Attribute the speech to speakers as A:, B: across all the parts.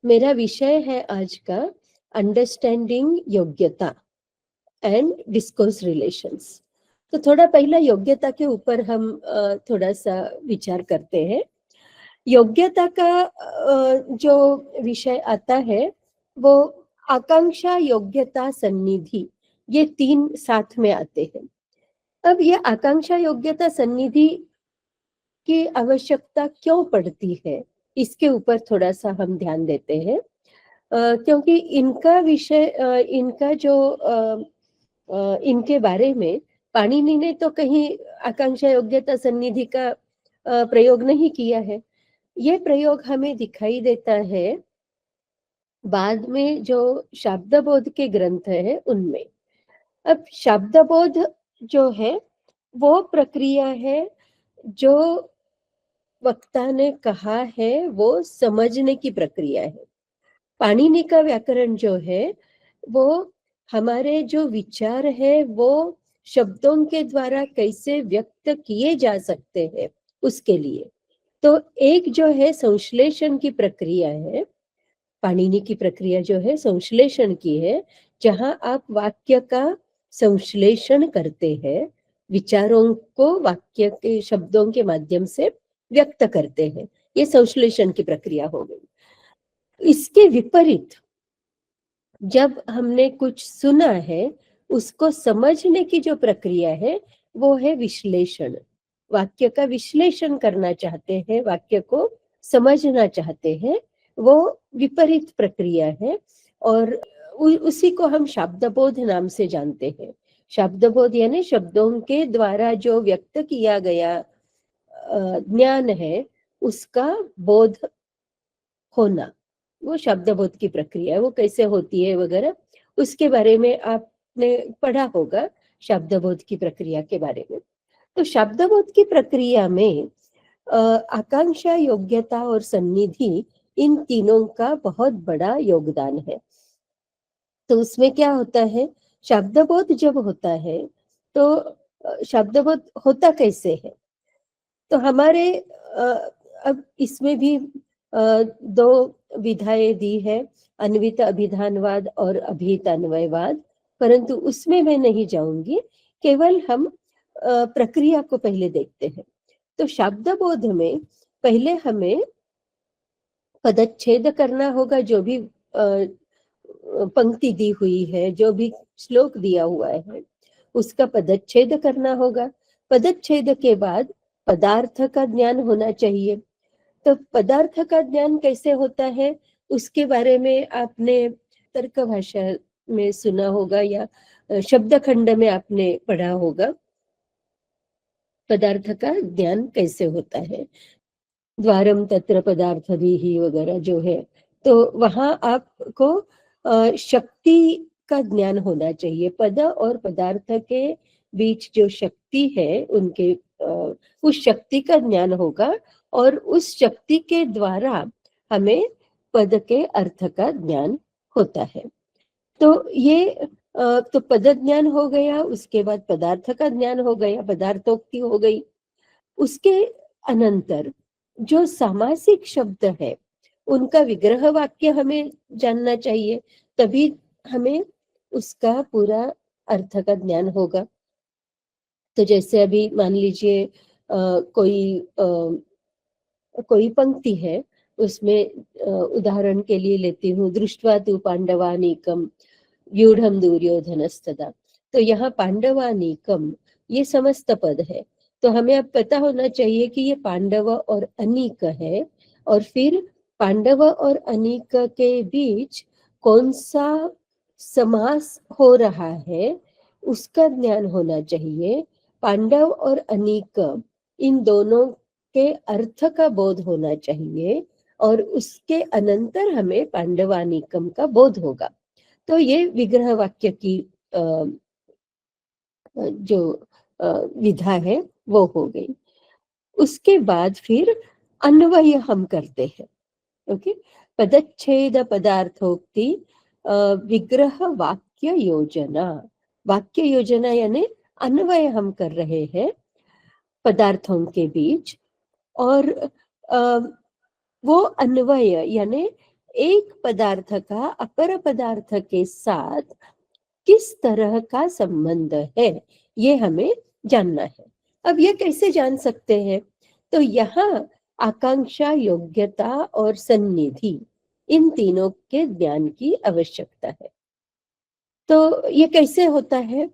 A: मेरा विषय है आज का अंडरस्टैंडिंग योग्यता एंड डिस्कोर्स रिलेशंस। तो थोड़ा पहला योग्यता के ऊपर हम थोड़ा सा विचार करते हैं। योग्यता का जो विषय आता है वो आकांक्षा, योग्यता, सन्निधि, ये तीन साथ में आते हैं। अब ये आकांक्षा, योग्यता, सन्निधि की आवश्यकता क्यों पड़ती है, इसके ऊपर थोड़ा सा हम ध्यान देते हैं। क्योंकि इनका विषय इनका जो इनके बारे में पाणिनि ने तो कहीं आकांक्षा, योग्यता, सन्निधि का प्रयोग नहीं किया है। ये प्रयोग हमें दिखाई देता है बाद में जो शाब्दबोध के ग्रंथ है उनमें। अब शाब्दबोध जो है वो प्रक्रिया है जो वक्ता ने कहा है वो समझने की प्रक्रिया है। पाणिनि का व्याकरण जो है वो हमारे जो विचार है वो शब्दों के द्वारा कैसे व्यक्त किए जा सकते हैं उसके लिए। तो एक जो है संश्लेषण की प्रक्रिया है, पाणिनि की प्रक्रिया जो है संश्लेषण की है, जहां आप वाक्य का संश्लेषण करते हैं, विचारों को वाक्य के शब्दों के माध्यम से व्यक्त करते हैं। ये संश्लेषण की प्रक्रिया हो गई। इसके विपरीत जब हमने कुछ सुना है उसको समझने की जो प्रक्रिया है वो है विश्लेषण। वाक्य का विश्लेषण करना चाहते हैं, वाक्य को समझना चाहते हैं, वो विपरीत प्रक्रिया है और उसी को हम शब्दबोध नाम से जानते हैं। शब्दबोध यानी शब्दों के द्वारा जो व्यक्त किया गया ज्ञान है उसका बोध होना, वो शब्दबोध की प्रक्रिया है। वो कैसे होती है वगैरह उसके बारे में आपने पढ़ा होगा, शब्दबोध की प्रक्रिया के बारे में। तो शब्दबोध की प्रक्रिया में आकांक्षा, योग्यता और सन्निधि, इन तीनों का बहुत बड़ा योगदान है। तो उसमें क्या होता है, शब्दबोध जब होता है तो शब्दबोध होता कैसे है, तो हमारे अब इसमें भी दो विधाएं दी है, अन्वित अभिधानवाद और अभिहित अन्वयवाद, परंतु उसमें मैं नहीं जाऊंगी। केवल हम प्रक्रिया को पहले देखते हैं। तो शब्दबोध में पहले हमें पदच्छेद करना होगा। जो भी पंक्ति दी हुई है, जो भी श्लोक दिया हुआ है, उसका पदच्छेद करना होगा। पदच्छेद के बाद पदार्थ का ज्ञान होना चाहिए। तो पदार्थ का ज्ञान कैसे होता है उसके बारे में आपने तर्क भाषा में सुना होगा या शब्द खंड में आपने पढ़ा होगा, पदार्थ का ज्ञान कैसे होता है। द्वारम तत्र पदार्थभिः वगैरह जो है, तो वहां आपको शक्ति का ज्ञान होना चाहिए। पद और पदार्थ के बीच जो शक्ति है उनके उस शक्ति का ज्ञान होगा और उस शक्ति के द्वारा हमें पद के अर्थ का ज्ञान होता है। तो ये तो पद ज्ञान हो गया, उसके बाद पदार्थ का ज्ञान हो गया, पदार्थोक्ति हो गई। उसके अनंतर जो सामासिक शब्द है उनका विग्रह वाक्य हमें जानना चाहिए, तभी हमें उसका पूरा अर्थ का ज्ञान होगा। तो जैसे अभी मान लीजिए कोई पंक्ति है, उसमें उदाहरण के लिए लेती हूँ, दृष्ट्वा तु पांडवानीकम व्यूढ़म दुर्योधनस्तदा। तो यहाँ पांडवानीकम ये समस्त पद है, तो हमें अब पता होना चाहिए कि ये पांडव और अनीक है, और फिर पांडव और अनीक के बीच कौन सा समास हो रहा है उसका ज्ञान होना चाहिए। पांडव और अनीक इन दोनों के अर्थ का बोध होना चाहिए और उसके अनंतर हमें पांडवानीकम का बोध होगा। तो ये विग्रह वाक्य की जो विधा है वो हो गई। उसके बाद फिर अन्वय हम करते हैं। ओके, पदच्छेद पदार्थोक्ति विग्रह वाक्य योजना। वाक्य योजना यानी अन्वय हम कर रहे हैं पदार्थों के बीच, और वो अन्वय यानी एक पदार्थ का अपर पदार्थ के साथ किस तरह का संबंध है ये हमें जानना है। अब ये कैसे जान सकते हैं? तो यहाँ आकांक्षा, योग्यता और सन्निधि, इन तीनों के ज्ञान की आवश्यकता है। तो ये कैसे होता है?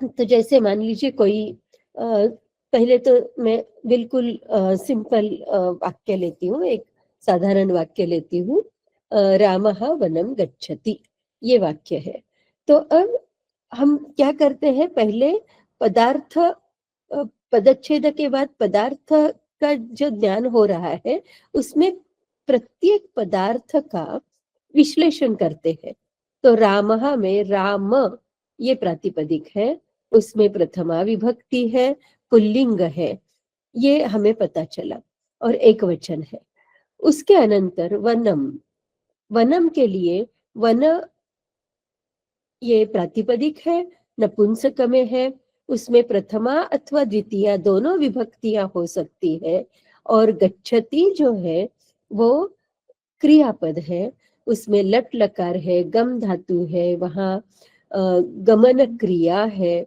A: तो जैसे मान लीजिए कोई पहले तो मैं बिल्कुल सिंपल वाक्य लेती हूँ, एक साधारण वाक्य लेती हूँ। रामः वनम गच्छति, ये वाक्य है। तो अब हम क्या करते हैं, पहले पदार्थ पदच्छेद के बाद पदार्थ का जो ज्ञान हो रहा है उसमें प्रत्येक पदार्थ का विश्लेषण करते हैं। तो रामः में राम ये प्रातिपदिक है, उसमें प्रथमा विभक्ति है, पुल्लिंग है, ये हमें पता चला, और एक वचन है। उसके अनंतर वनम, वनम के लिए वन ये प्रातिपदिक है, नपुंसक में है, उसमें प्रथमा अथवा द्वितीय दोनों विभक्तियां हो सकती है। और गच्छति जो है वो क्रियापद है, उसमें लट लकार है, गम धातु है, वहां गमन क्रिया है,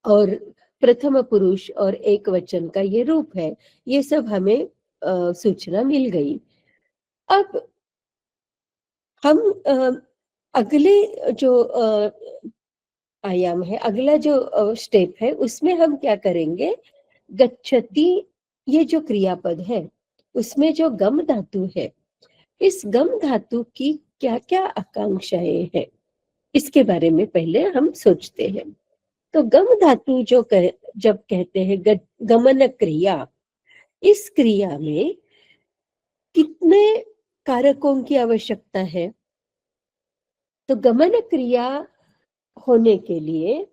A: और प्रथम पुरुष और एक वचन का ये रूप है। ये सब हमें सूचना मिल गई। अब हम अगले जो आयाम है, अगला जो स्टेप है, उसमें हम क्या करेंगे, गच्छति ये जो क्रियापद है उसमें जो गम धातु है, इस गम धातु की क्या क्या आकांक्षाएं हैं इसके बारे में पहले हम सोचते हैं। तो गम धातु जब कहते हैं गमन क्रिया, इस क्रिया में कितने कारकों की आवश्यकता है? तो गमन क्रिया होने के लिए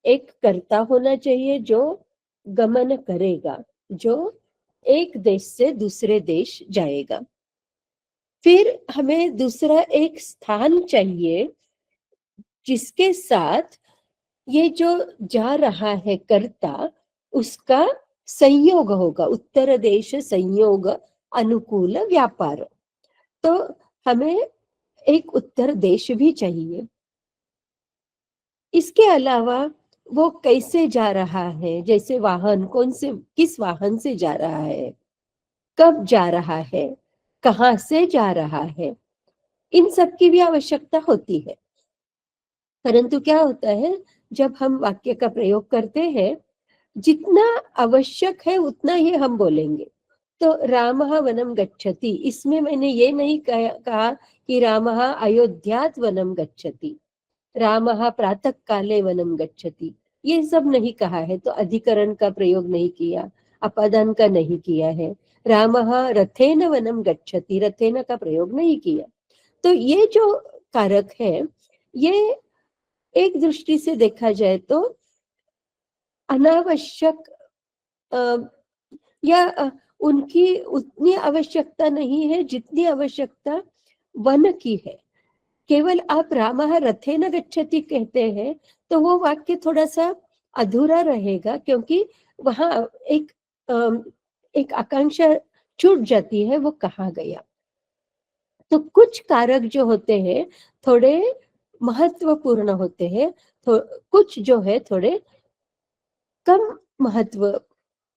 A: एक कर्ता होना चाहिए जो गमन करेगा, जो एक देश से दूसरे देश जाएगा। फिर हमें दूसरा एक स्थान चाहिए जिसके साथ ये जो जा रहा है कर्ता, उसका संयोग होगा, उत्तर देश संयोग अनुकूल व्यापार। तो हमें एक उत्तर देश भी चाहिए। इसके अलावा वो कैसे जा रहा है, जैसे वाहन, कौन से किस वाहन से जा रहा है, कब जा रहा है, कहाँ से जा रहा है, इन सब की भी आवश्यकता होती है। परंतु क्या होता है, जब हम वाक्य का प्रयोग करते हैं, जितना आवश्यक है उतना ही हम बोलेंगे। तो रामः वनम गच्छति, इसमें मैंने ये नहीं कहा कि रामः अयोध्यात वनम गच्छति, रामः प्रातः काले वनम गच्छति, ये सब नहीं कहा है। तो अधिकरण का प्रयोग नहीं किया, अपादान का नहीं किया है। रामः रथेन वनम गच्छति, रथेन का प्रयोग नहीं किया। तो ये जो कारक है, ये एक दृष्टि से देखा जाए तो अनावश्यक या उनकी उतनी आवश्यकता नहीं है जितनी आवश्यकता वन की है। केवल आप रामः रथेन गच्छति कहते हैं तो वो वाक्य थोड़ा सा अधूरा रहेगा, क्योंकि वहां एक आकांक्षा छूट जाती है, वो कहाँ गया। तो कुछ कारक जो होते हैं थोड़े महत्वपूर्ण होते हैं, तो कुछ जो है थोड़े कम महत्व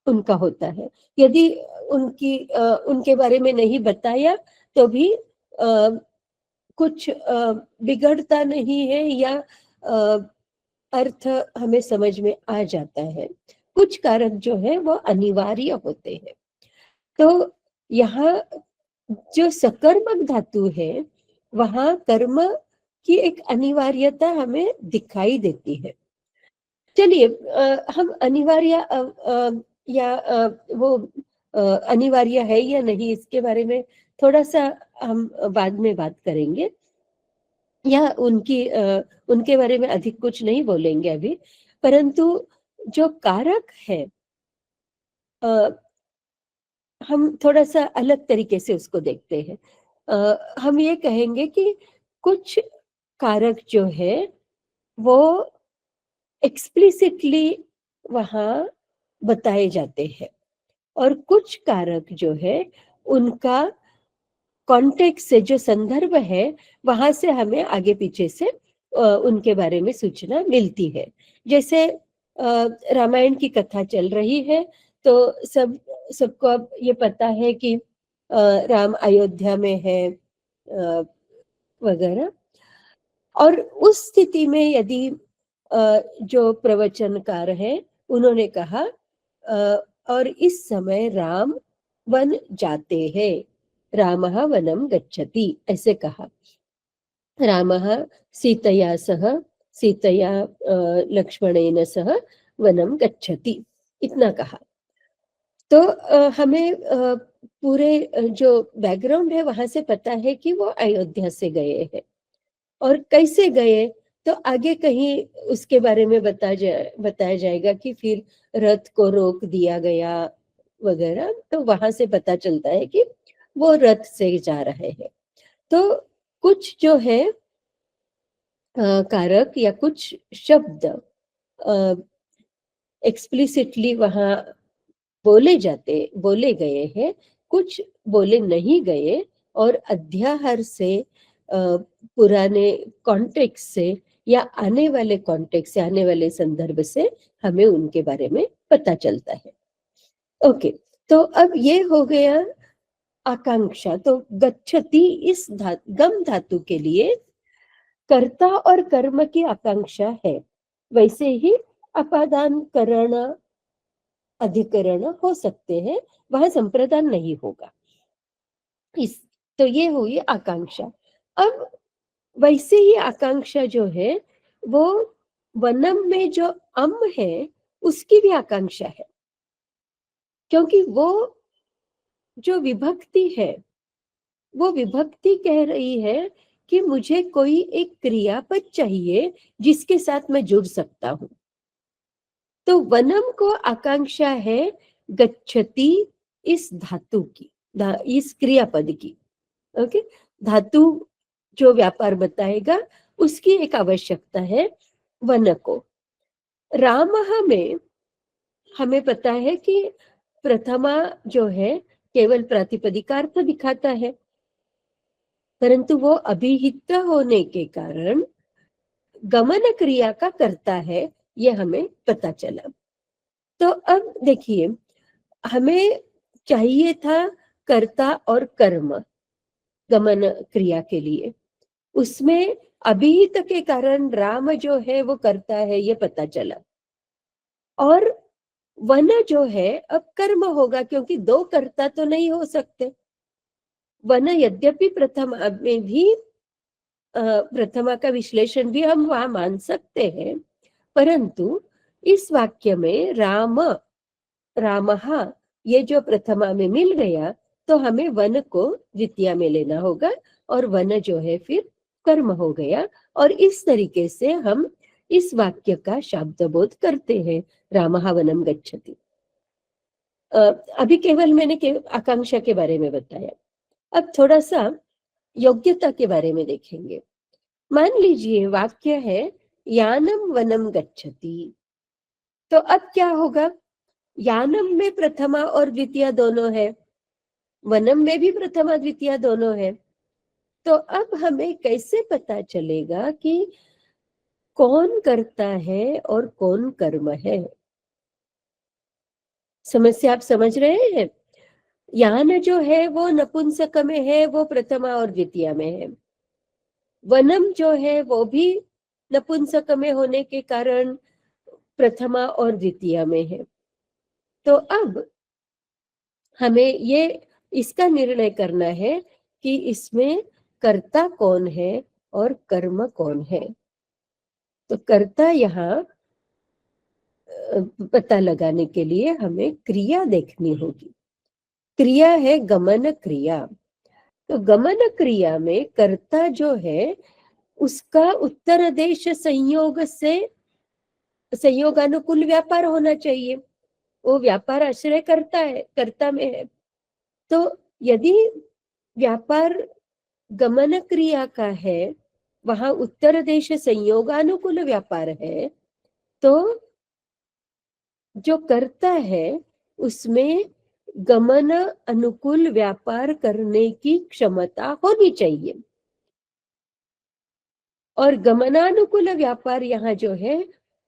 A: उनका होता है। यदि उनके बारे में नहीं बताया तो भी कुछ बिगड़ता नहीं है, या अर्थ हमें समझ में आ जाता है। कुछ कारक जो है वो अनिवार्य होते हैं। तो यहाँ जो सकर्मक धातु है वहां कर्म की एक अनिवार्यता हमें दिखाई देती है। चलिए हम अनिवार्य या वो अनिवार्य है या नहीं इसके बारे में थोड़ा सा हम बाद में बात करेंगे, या उनके बारे में अधिक कुछ नहीं बोलेंगे अभी। परंतु जो कारक है हम थोड़ा सा अलग तरीके से उसको देखते हैं। हम ये कहेंगे कि कुछ कारक जो है वो एक्सप्लिसिटली वहां बताए जाते हैं, और कुछ कारक जो है उनका कॉन्टेक्स्ट से, जो संदर्भ है वहां से हमें आगे पीछे से उनके बारे में सूचना मिलती है। जैसे रामायण की कथा चल रही है तो सबको अब ये पता है कि राम अयोध्या में है वगैरह। और उस स्थिति में यदि जो प्रवचनकार है उन्होंने कहा और इस समय राम वन जाते हैं, रामः वनम गच्छति, ऐसे कहा। रामः सीतया सह, सीतया लक्ष्मणेन सह वनम गच्छति, इतना कहा। तो हमें पूरे जो बैकग्राउंड है वहां से पता है कि वो अयोध्या से गए हैं। और कैसे गए तो आगे कहीं उसके बारे में बताया जाएगा कि फिर रथ को रोक दिया गया वगैरह, तो वहां से पता चलता है कि वो रथ से जा रहे हैं। तो कुछ जो है कारक या कुछ शब्द एक्सप्लिसिटली वहां बोले गए हैं, कुछ बोले नहीं गए, और अध्याहार से पुराने कॉन्टेक्स्ट से या आने वाले कॉन्टेक्स्ट से, आने वाले संदर्भ से हमें उनके बारे में पता चलता है। ओके, तो अब ये हो गया आकांक्षा। तो गच्छति इस गम धातु के लिए कर्ता और कर्म की आकांक्षा है, वैसे ही अपादान करण अधिकरण हो सकते हैं, वह संप्रदान नहीं होगा। इस तो ये हुई आकांक्षा। अब वैसे ही आकांक्षा जो है वो वनम में जो अम है उसकी भी आकांक्षा है, क्योंकि वो जो विभक्ति है वो विभक्ति कह रही है कि मुझे कोई एक क्रियापद चाहिए जिसके साथ मैं जुड़ सकता हूं। तो वनम को आकांक्षा है गच्छति इस धातु की, इस क्रियापद की। ओके, धातु जो व्यापार बताएगा उसकी एक आवश्यकता है वन को। रामः में हमें पता है कि प्रथमा जो है केवल प्रातिपदिकार्थ दिखाता है, परंतु वो अभिहित होने के कारण गमन क्रिया का करता है, ये हमें पता चला। तो अब देखिए, हमें चाहिए था कर्ता और कर्म गमन क्रिया के लिए, उसमें अभिहित के कारण राम जो है वो करता है, ये पता चला। और वन जो है अब कर्म होगा, क्योंकि दो कर्ता तो नहीं हो सकते। वन यद्यपि प्रथमा में भी प्रथमा का विश्लेषण भी हम वहां मान सकते हैं, परंतु इस वाक्य में राम रामहा ये जो प्रथमा में मिल गया, तो हमें वन को द्वितीय में लेना होगा, और वन जो है फिर कर्म हो गया। और इस तरीके से हम इस वाक्य का शब्दबोध करते हैं, रामः वनम गच्छति। अभी केवल मैंने आकांक्षा के बारे में बताया। अब थोड़ा सा योग्यता के बारे में देखेंगे। मान लीजिए वाक्य है यानम वनम गच्छति, तो अब क्या होगा? यानम में प्रथमा और द्वितीय दोनों है, वनम में भी प्रथमा द्वितीय दोनों है। तो अब हमें कैसे पता चलेगा कि कौन करता है और कौन कर्म है? समस्या आप समझ रहे हैं? यान जो है वो नपुंसक में है, वो प्रथमा और द्वितीय में है। वनम जो है वो भी नपुंसक में होने के कारण प्रथमा और द्वितीय में है। तो अब हमें ये इसका निर्णय करना है कि इसमें कर्ता कौन है और कर्म कौन है। तो कर्ता यहाँ पता लगाने के लिए हमें क्रिया देखनी होगी। क्रिया है गमन क्रिया। तो गमन क्रिया में कर्ता जो है उसका उत्तर देश संयोग से संयोगानुकूल व्यापार होना चाहिए। वो व्यापार आश्रय करता है, कर्ता में है। तो यदि व्यापार गमन क्रिया का है, वहां उत्तर देश संयोगानुकूल व्यापार है, तो जो कर्ता है उसमें गमन अनुकूल व्यापार करने की क्षमता होनी चाहिए। और गमनानुकूल व्यापार यहाँ जो है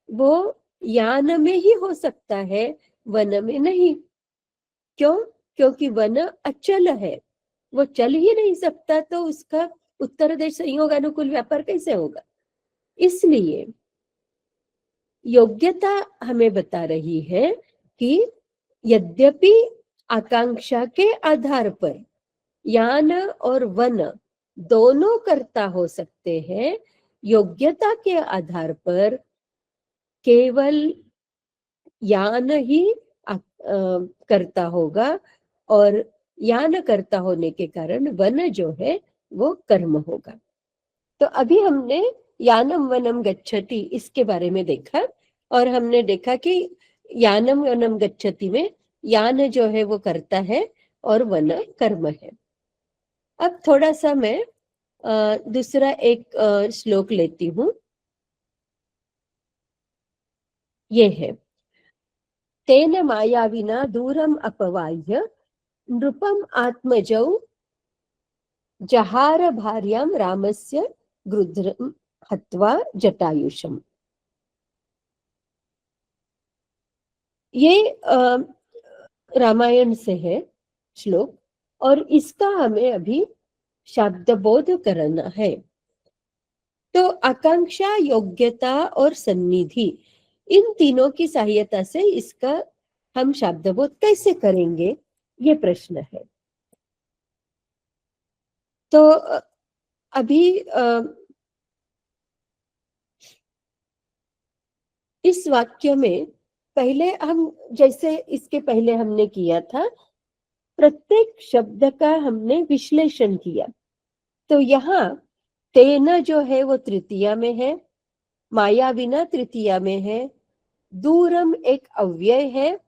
A: वो यान में ही हो सकता है, वन में नहीं। क्यों? क्योंकि वन अचल है, वो चल ही नहीं सकता, तो उसका उत्तर देश संयोग अनुकूल व्यापार कैसे होगा। इसलिए योग्यता हमें बता रही है कि यद्यपि आकांक्षा के आधार पर यान और वन दोनों कर्ता हो सकते हैं, योग्यता के आधार पर केवल यान ही कर्ता होगा, और यान कर्ता होने के कारण वन जो है वो कर्म होगा। तो अभी हमने यानम वनम गच्छति इसके बारे में देखा, और हमने देखा कि यानम वनम गच्छति में यान जो है वो कर्ता है और वन कर्म है। अब थोड़ा सा मैं दूसरा एक श्लोक लेती हूँ। ये है, तेन मायाविना दूरम अपवाह्य नृपम आत्मजौ जहार भार्यां रामस्य गृध्रम हत्वा जटायुषम। ये रामायण से है श्लोक, और इसका हमें अभी शब्दबोध करना है। तो आकांक्षा, योग्यता और सन्निधि, इन तीनों की सहायता से इसका हम शब्दबोध कैसे करेंगे, ये प्रश्न है। तो अभी इस वाक्य में पहले हम, जैसे इसके पहले हमने किया था, प्रत्येक शब्द का हमने विश्लेषण किया। तो यहाँ तेन जो है वो तृतीया में है, मायाविना तृतीया में है, दूरम एक अव्यय है,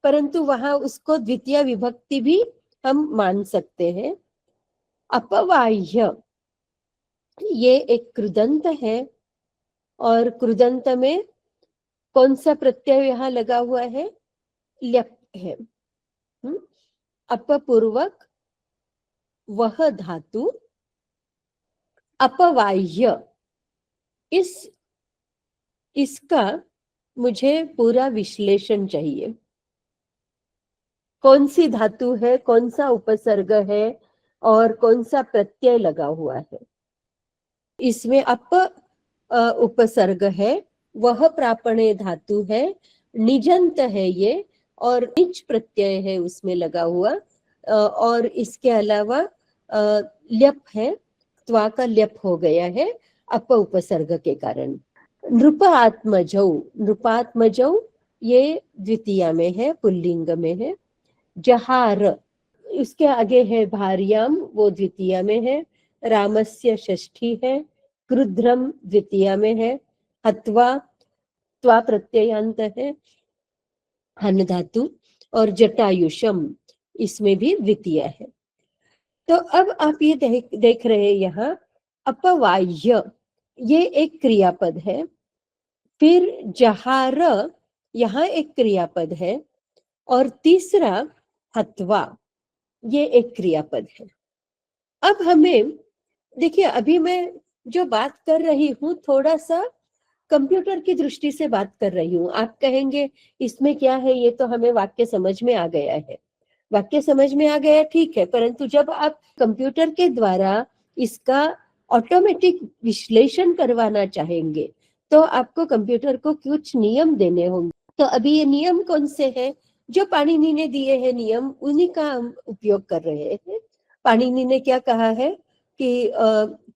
A: परंतु वहां उसको द्वितीय विभक्ति भी हम मान सकते हैं। अपवाह्य ये एक कृदंत है, और कृदंत में कौन सा प्रत्यय यहाँ लगा हुआ है, ल्यप है। अपपूर्वक वह धातु अपवाह्य, इसका मुझे पूरा विश्लेषण चाहिए। कौन सी धातु है, कौन सा उपसर्ग है, और कौन सा प्रत्यय लगा हुआ है। इसमें अप उपसर्ग है, वह प्रापणे धातु है, निजंत है ये, और निज प्रत्यय है उसमें लगा हुआ, और इसके अलावा ल्यप है, त्वा का ल्यप हो गया है अप उपसर्ग के कारण। नृपात्मजौ, नृपात्मजौ ये द्वितीया में है, पुल्लिंग में है। जहार, उसके आगे है भार्याम, वो द्वितीया में है। रामस्य षष्ठी है। क्रुद्रम द्वितीया में है। हत्वा, त्वा प्रत्ययांत है, हन धातु। और जटायुषम इसमें भी द्वितीय है। तो अब आप ये देख रहे हैं यहाँ अपवाह्य, ये एक क्रियापद है। फिर जहार यहाँ एक क्रियापद है, और तीसरा हत्वा, ये एक क्रियापद है। अब हमें देखिए, अभी मैं जो बात कर रही हूँ थोड़ा सा कंप्यूटर की दृष्टि से बात कर रही हूँ। आप कहेंगे इसमें क्या है, ये तो हमें वाक्य समझ में आ गया है। वाक्य समझ में आ गया, ठीक है, परंतु जब आप कंप्यूटर के द्वारा इसका ऑटोमेटिक विश्लेषण करवाना चाहेंगे तो आपको कंप्यूटर को कुछ नियम देने होंगे। तो अभी ये नियम कौन से हैं, जो पाणिनि ने दिए हैं नियम, उन्हीं का हम उपयोग कर रहे हैं। पाणिनि ने क्या कहा है कि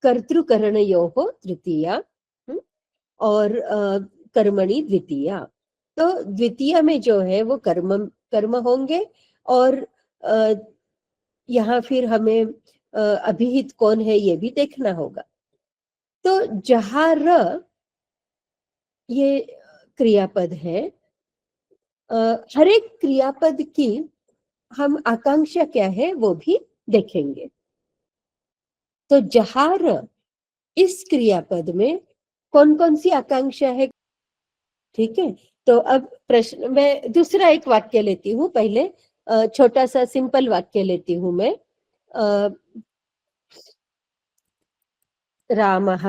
A: कर्तृकरणयोः तृतीया, और कर्मणि द्वितीया। तो द्वितीय में जो है वो कर्म कर्म होंगे, और यहाँ फिर हमें अभिहित कौन है ये भी देखना होगा। तो जहाँ र ये क्रियापद है, हर एक क्रियापद की हम आकांक्षा क्या है वो भी देखेंगे। तो जहाँ र, इस क्रियापद में कौन कौन सी आकांक्षा है, ठीक है। तो अब प्रश्न, मैं दूसरा एक वाक्य लेती हूँ पहले, छोटा सा सिंपल वाक्य लेती हूँ मैं। रामः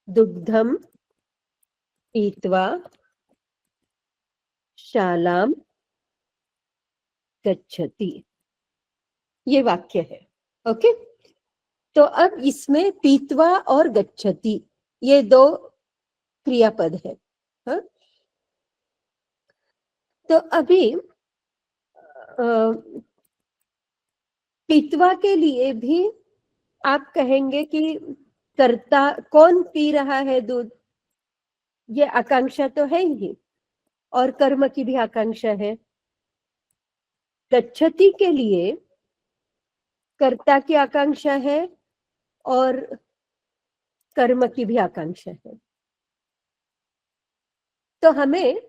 A: दुग्धं पीत्वा शालां गच्छति, ये वाक्य है। ओके, तो अब इसमें पीत्वा और गच्छति ये दो क्रियापद है। हाँ? तो अभी पीत्वा के लिए भी आप कहेंगे कि कर्ता कौन पी रहा है दूध, ये आकांक्षा तो है ही, और कर्म की भी आकांक्षा है। गच्छति के लिए कर्ता की आकांक्षा है और कर्म की भी आकांक्षा है। तो हमें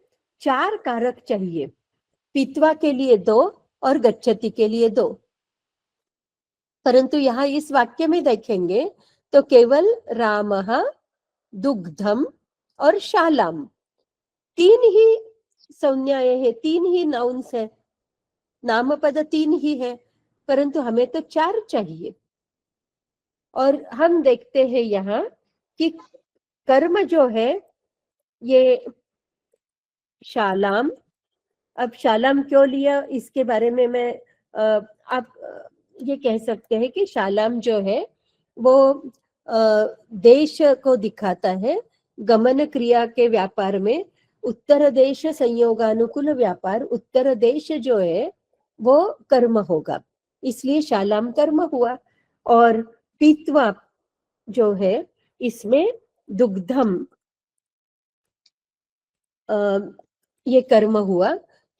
A: 4 कारक चाहिए, पीत्वा के लिए 2 और गच्छति के लिए 2। परंतु यहाँ इस वाक्य में देखेंगे तो केवल रामः दुग्धम और शालाम, 3 ही संज्ञाएं है, 3 ही नाउन्स है, नामपद 3 ही है, परंतु हमें तो 4 चाहिए। और हम देखते हैं यहाँ कि कर्म जो है ये शालाम। अब शालाम क्यों लिया इसके बारे में मैं आप ये कह सकते हैं कि शालाम जो है वो देश को दिखाता है। गमन क्रिया के व्यापार में उत्तर देश संयोगानुकूल व्यापार, उत्तर देश जो है वो कर्म होगा, इसलिए शालाम कर्म हुआ। और पीत्वा जो है इसमें दुग्धम ये कर्म हुआ,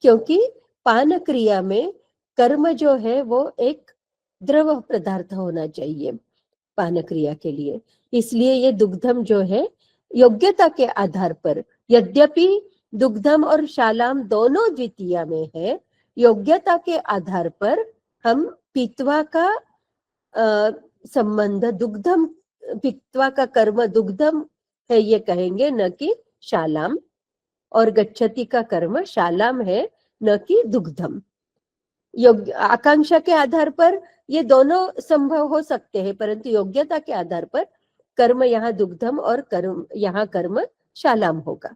A: क्योंकि पान क्रिया में कर्म जो है वो एक द्रव पदार्थ होना चाहिए पान क्रिया के लिए, इसलिए ये दुग्धम जो है योग्यता के आधार पर, यद्यपि दुग्धम और शालाम दोनों द्वितीय में है, योग्यता के आधार पर हम पीत्वा का संबंध दुग्धम, पीत्वा का कर्म दुग्धम है ये कहेंगे, न कि शालाम, और गच्छति का कर्म शालाम है न कि दुग्धम। योग्य आकांक्षा के आधार पर ये दोनों संभव हो सकते हैं, परंतु योग्यता के आधार पर कर्म यहाँ दुग्धम और कर्म यहाँ कर्म शालाम होगा।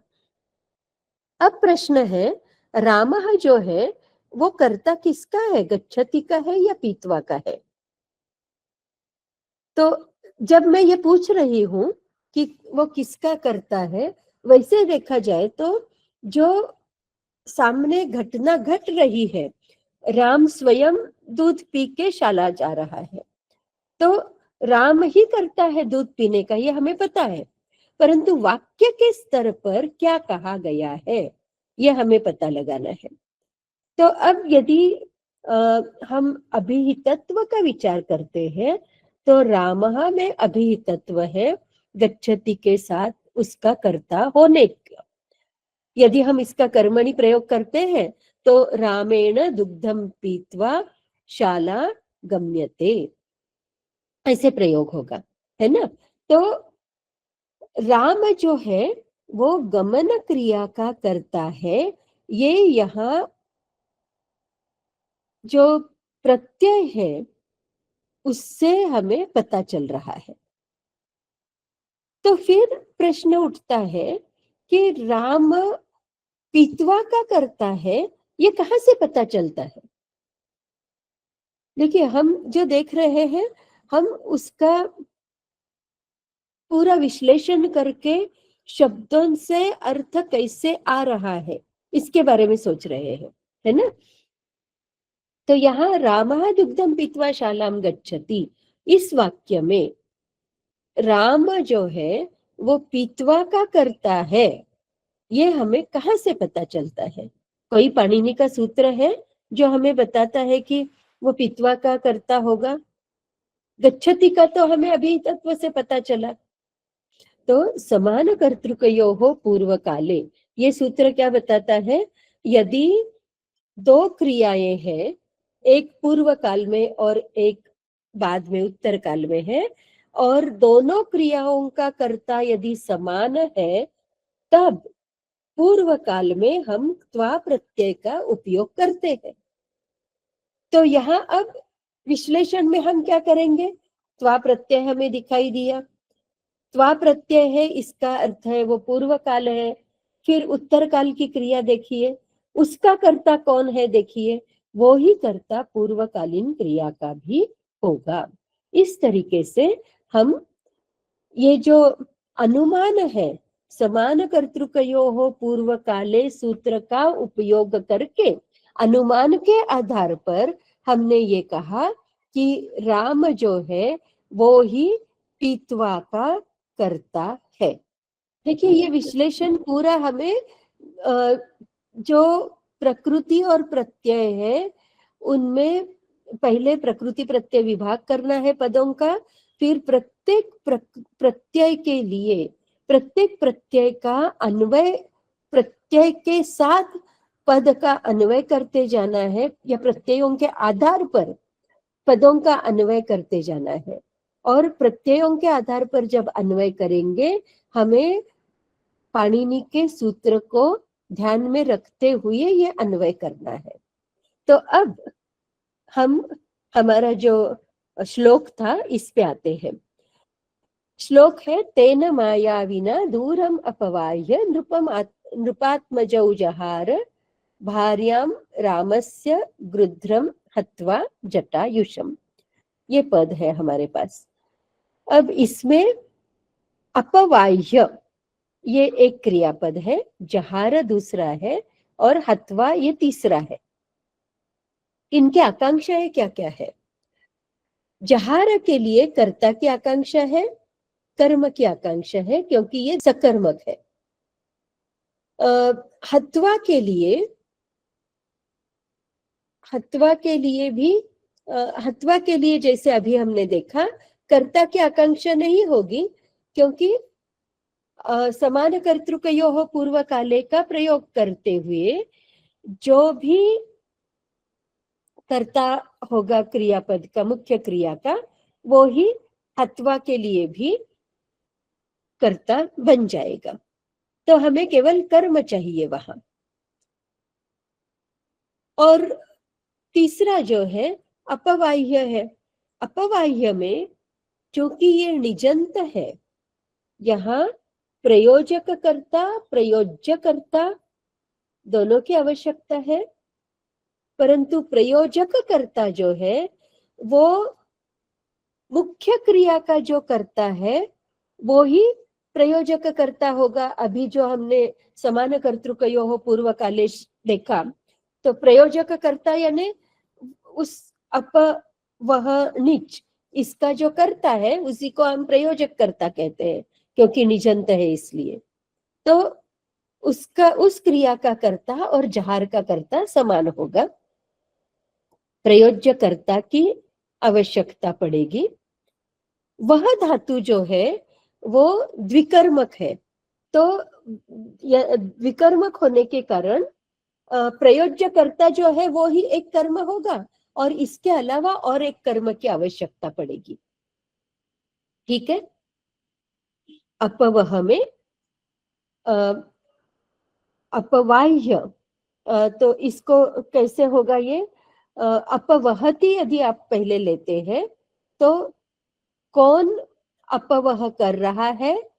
A: अब प्रश्न है, रामः जो है वो कर्ता किसका है, गच्छति का है या पीत्वा का है? तो जब मैं ये पूछ रही हूं कि वो किसका करता है, वैसे देखा जाए तो जो सामने घटना घट रही है, राम स्वयं दूध पी के शाला जा रहा है, तो राम ही करता है दूध पीने का, ये हमें पता है, परंतु वाक्य के स्तर पर क्या कहा गया है ये हमें पता लगाना है। तो अब यदि हम अभिहितत्व का विचार करते हैं तो रामः में अभिहितत्व है गच्छति के साथ उसका कर्ता होने का। यदि हम इसका कर्मणि प्रयोग करते हैं तो रामेण दुग्धम पीत्वा शाला गम्यते, ऐसे प्रयोग होगा, है ना। तो राम जो है वो गमन क्रिया का करता है, ये यहाँ जो प्रत्यय है उससे हमें पता चल रहा है। तो फिर प्रश्न उठता है कि राम पीत्वा का करता है, ये कहां से पता चलता है? देखिए, हम जो देख रहे हैं हम उसका पूरा विश्लेषण करके शब्दों से अर्थ कैसे आ रहा है इसके बारे में सोच रहे हैं, है ना। तो यहाँ रामः दुग्धम पीत्वा शालाम गच्छति, इस वाक्य में राम जो है वो पीतवा का करता है, ये हमें कहाँ से पता चलता है? कोई पाणिनि का सूत्र है जो हमें बताता है कि वो पीतवा का करता होगा? गच्छति का तो हमें अभी तत्व से पता चला। तो समान कर्तृकयोः पूर्व काले, ये सूत्र क्या बताता है? यदि दो क्रियाएं हैं, एक पूर्व काल में और एक बाद में उत्तर काल में है, और दोनों क्रियाओं का कर्ता यदि समान है, तब पूर्व काल में हम त्वा प्रत्यय का उपयोग करते हैं। तो यहाँ अब विश्लेषण में हम क्या करेंगे? त्वा प्रत्यय हमें दिखाई दिया, त्वा प्रत्यय है, इसका अर्थ है वो पूर्व काल है। फिर उत्तर काल की क्रिया देखिए, उसका कर्ता कौन है? देखिए, वो ही कर्ता पूर्वकालीन क्रिया का भी होगा। इस तरीके से हम ये जो अनुमान है, समान कर्तृकयोः पूर्व काले सूत्र का उपयोग करके अनुमान के आधार पर हमने ये कहा कि राम जो है वो ही पीतवा का करता है। देखिए, ये विश्लेषण पूरा हमें जो प्रकृति और प्रत्यय है उनमें पहले प्रकृति प्रत्यय विभाग करना है पदों का, फिर प्रत्येक प्रत्यय के लिए प्रत्येक प्रत्यय का अन्वय प्रत्यय के साथ पद का अन्वय करते जाना है, या प्रत्ययों के आधार पर पदों का अन्वय करते जाना है। और प्रत्ययों के आधार पर जब अन्वय करेंगे, हमें पाणिनि के सूत्र को ध्यान में रखते हुए ये अन्वय करना है। तो अब हम हमारा जो श्लोक था इस पे आते हैं। श्लोक है, तेन मायाविना दूरम अपवाह्य नृपात्मजौ जहार भार्यां रामस्य गृध्रम हत्वा जटायुषम। ये पद है हमारे पास। अब इसमें अपवाह्य ये एक क्रियापद है, जहार दूसरा है और हत्वा ये तीसरा है। इनकी आकांक्षाएं क्या क्या है? जहार के लिए कर्ता की आकांक्षा है, कर्म की आकांक्षा है क्योंकि ये सकर्मक है। हत्वा के लिए भी हत्वा के लिए जैसे अभी हमने देखा, कर्ता की आकांक्षा नहीं होगी, क्योंकि समान कर्तृकयोः पूर्व काले का प्रयोग करते हुए जो भी कर्ता होगा क्रियापद का, मुख्य क्रिया का, वो ही हत्वा के लिए भी कर्ता बन जाएगा। तो हमें केवल कर्म चाहिए वहां। और तीसरा जो है अपवाह्य है। अपवाह्य में चूंकि ये निजंत है, यहाँ प्रयोजक कर्ता प्रयोज्य कर्ता दोनों की आवश्यकता है, परंतु प्रयोजक कर्ता जो है वो मुख्य क्रिया का जो करता है वो ही प्रयोजक कर्ता होगा। अभी जो हमने समान कर्तृकयोः पूर्व काले देखा, तो प्रयोजक कर्ता यानी उस अप वह नीच, इसका जो कर्ता है उसी को हम प्रयोजक कर्ता कहते हैं, क्योंकि निजंत है इसलिए। तो उसका उस क्रिया का कर्ता और जहार का कर्ता समान होगा, प्रयोज्य कर्ता की आवश्यकता पड़ेगी। वह धातु जो है वो द्विकर्मक है, तो द्विकर्मक होने के कारण प्रयोज्य कर्ता जो है वो ही एक कर्म होगा, और इसके अलावा और एक कर्म की आवश्यकता पड़ेगी। ठीक है। अपवह में अपवाह्य, तो इसको कैसे होगा? ये अपवहति यदि आप पहले लेते हैं तो कौन अपवह कर रहा है,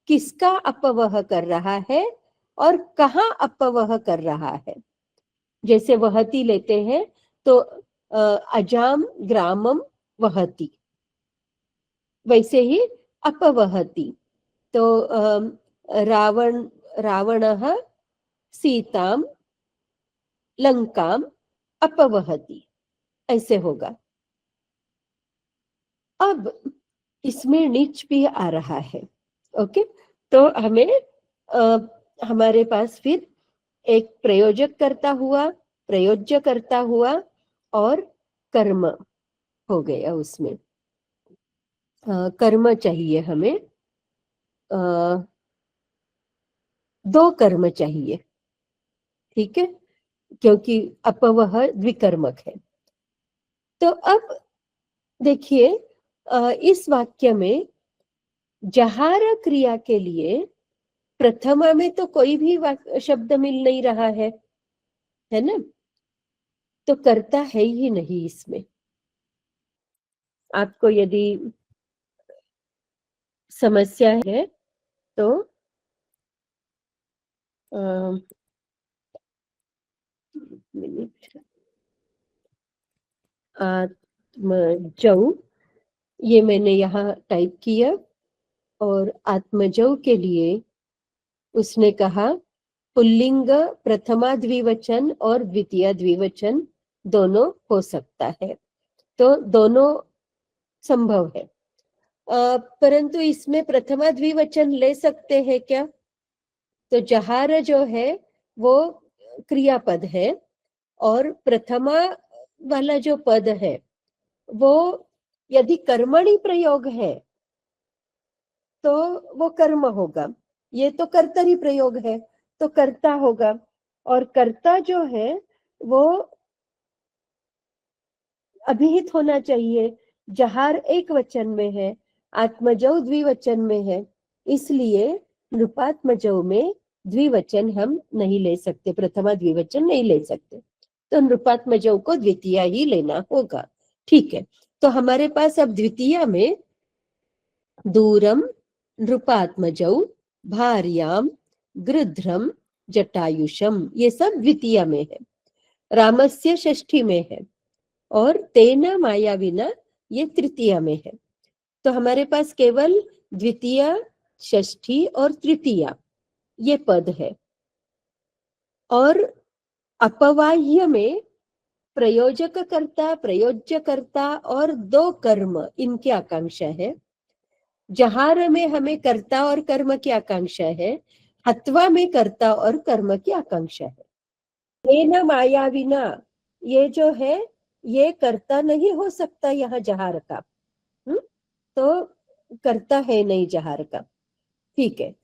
A: किसका अपवह कर रहा है, और कहाँ अपवह कर रहा है। जैसे वहति लेते हैं तो अजाम ग्रामम वहति, वैसे ही अपवहति। तो रावणः सीताम लंकाम अपवहति, ऐसे होगा। अब इसमें नीच भी आ रहा है। ओके, तो हमें हमारे पास फिर एक प्रयोजक करता हुआ, प्रयोज्य करता हुआ और कर्म हो गया उसमें। कर्म चाहिए हमें, 2 कर्म चाहिए, ठीक है, क्योंकि अपवह द्विकर्मक है। तो अब देखिए, इस वाक्य में जहार क्रिया के लिए प्रथमा में तो कोई भी शब्द मिल नहीं रहा है ना, तो कर्ता है ही नहीं इसमें। आपको यदि समस्या है तो आत्मजौ, ये मैंने यहाँ टाइप किया, और आत्मजौ के लिए उसने कहा पुल्लिंग प्रथमा द्विवचन और द्वितीय द्विवचन दोनों हो सकता है, तो दोनों संभव है। परंतु इसमें प्रथमा द्विवचन ले सकते हैं क्या? तो जहार जो है वो क्रियापद है, और प्रथमा वाला जो पद है वो यदि कर्मणि प्रयोग है तो वो कर्म होगा। ये तो कर्तरी प्रयोग है तो कर्ता होगा, और कर्ता जो है वो अभिहित होना चाहिए। जहार एक वचन में है, आत्मजौ द्विवचन में है, इसलिए नृपात्मजौ में द्विवचन हम नहीं ले सकते, प्रथमा द्विवचन नहीं ले सकते, तो नृपात्मजौ को द्वितीय ही लेना होगा। ठीक है, तो हमारे पास अब द्वितीय में दूरम नृपात्मजौ भार्याम गृध्रम जटायुषम, ये सब द्वितीय में है। रामस्य षष्ठी में है, और तेना मायाविना ये तृतीय में है। तो हमारे पास केवल द्वितीय, षष्ठी और तृतीय ये पद है। और अपवाह्य में प्रयोजक कर्ता, प्रयोज्य कर्ता और 2 कर्म, इनकी आकांक्षा है। जहार में हमें कर्ता और कर्म की आकांक्षा है, हत्वा में कर्ता और कर्म की आकांक्षा है। तेना मायाविना, ये जो है ये कर्ता नहीं हो सकता यहाँ जहार का, तो करता है नहीं जहार का। ठीक है,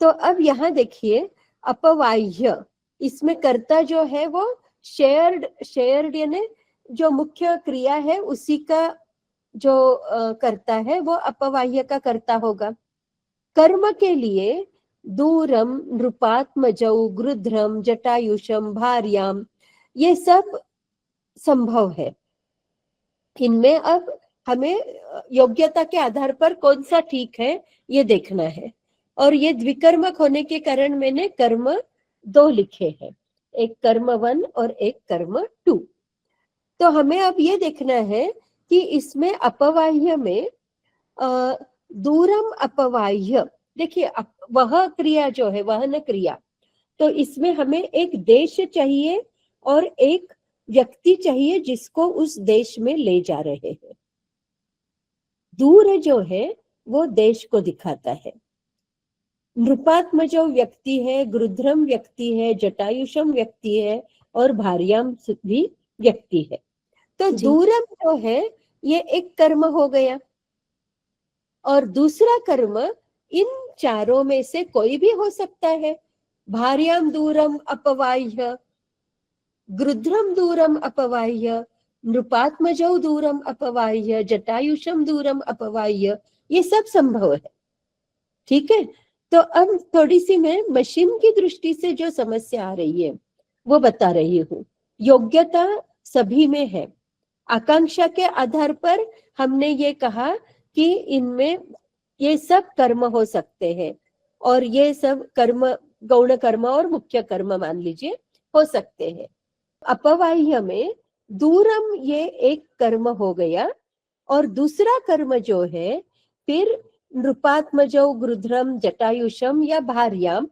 A: तो अब यहाँ देखिए अपवाह्य, इसमें कर्ता जो है वो शेयर्ड यानी जो मुख्य क्रिया है उसी का जो कर्ता है वो अपवाह्य का कर्ता होगा। कर्म के लिए दूरम नृपात्मजौ गृध्रम जटायुषम भार्याम, ये सब संभव है। इनमें अब हमें योग्यता के आधार पर कौन सा ठीक है ये देखना है, और ये द्विकर्मक होने के कारण मैंने कर्म 2 लिखे हैं, एक कर्म 1 और एक कर्म 2। तो हमें अब ये देखना है कि इसमें अपवाह्य में दूरम अपवाह्य, देखिए वह क्रिया जो है वहन क्रिया, तो इसमें हमें एक देश चाहिए और एक व्यक्ति चाहिए जिसको उस देश में ले जा रहे हैं। दूर जो है वो देश को दिखाता है। नृपात्मजौ व्यक्ति है, गृध्रम व्यक्ति है, जटायुषम व्यक्ति है, और भार्याम भी व्यक्ति है। तो दूरम जो है ये एक कर्म हो गया, और दूसरा कर्म इन चारों में से कोई भी हो सकता है। भार्याम दूरम अपवाह्य, गृध्रम दूरम अपवाह्य, नृपात्मजौ दूरम अपवाह्य, जटायुषम दूरम अपवाह्य, ये सब संभव है। ठीक है, तो अब थोड़ी सी मैं मशीन की दृष्टि से जो समस्या आ रही है वो बता रही हूँ। योग्यता सभी में है, आकांक्षा के आधार पर हमने ये कहा कि इनमें ये सब कर्म हो सकते हैं, और ये सब कर्म गौण कर्म और मुख्य कर्म मान लीजिए हो सकते हैं। अपवाह्य में दूरम ये एक कर्म हो गया, और दूसरा कर्म जो है फिर नृपात्मजौ गृध्रम जटायुषम या भार्याम,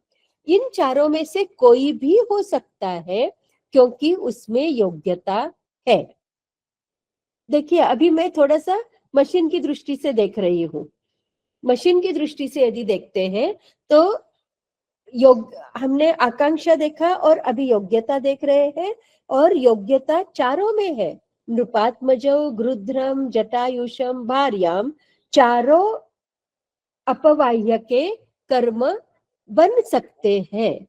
A: इन चारों में से कोई भी हो सकता है क्योंकि उसमें योग्यता है। देखिए अभी मैं थोड़ा सा मशीन की दृष्टि से देख रही हूँ। मशीन की दृष्टि से यदि देखते हैं तो योग हमने आकांक्षा देखा और अभी योग्यता देख रहे हैं, और योग्यता चारों में है। नृपात्मजौ, गृध्रम, जटायुषम, भार्याम, चारों अपवाह्य के कर्म बन सकते हैं।